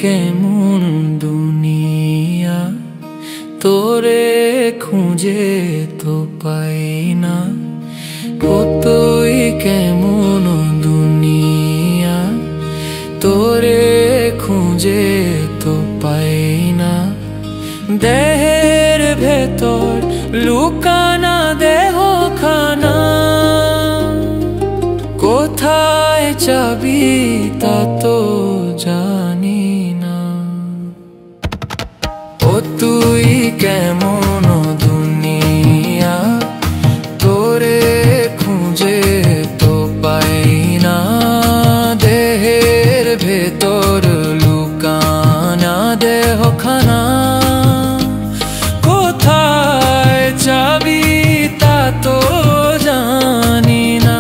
কেমন দুনিয়া, তোরে খুঁজে তো পাই না। ও তুই কেমন দুনিয়া, তোরে খুঁজে তো পাই না। দেহের ভেতর লুকানা দেহ খানা, কোথায় যাবি তা তো জানি না। ও তুই কেমন দুনিয়া, তোরে খুঁজে তো পাই না। দেহের ভেতর লুকানা দেহ খানা, কোথায় যাবি তা তো জানি না।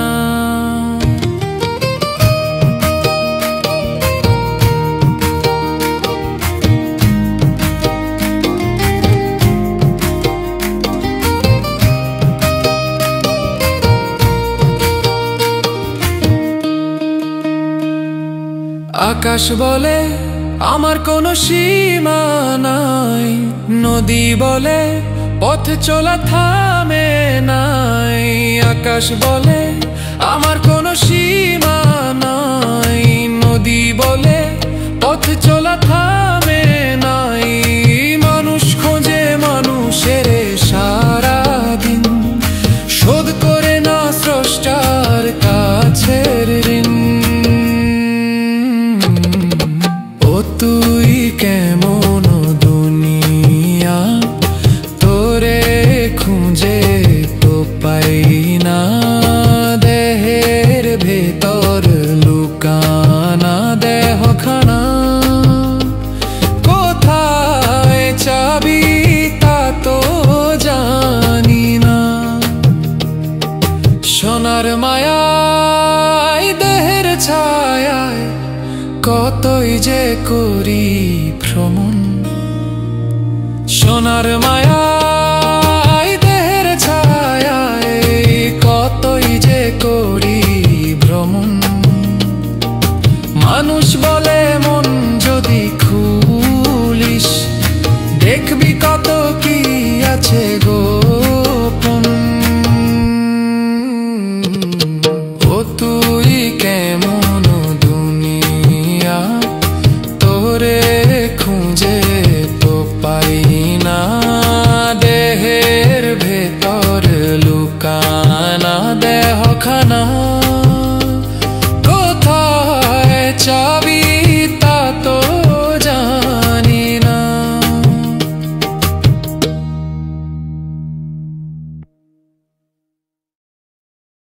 আকাশ বলে আমার কোনো সীমা নাই, নদী বলে পথ চলা থামে নাই। আকাশ বলে আমার কোনো সীমা নাই, নদী বলে পথ চলা থামে নাই। মানুষ খোঁজে মানুষের সারা দিন, শোধ করে না স্রষ্টার কাছের ঋণ। ও তুই কেমন দুনিয়া, তোরে খুঁজে তো পাই না। দেহের ভেতর লুকানা দেহ খানা, কোথায় যাবি তা তো জানি না। সোনার মায়ায় দেহের ছায়ায় কতই যে করি ভ্রমণ। সোনার মায়ায় দেহের ছায়ায় কতই যে করি ভ্রমণ। মানুষ বলে মন যদি খুলিস, দেখবি কত কি আছে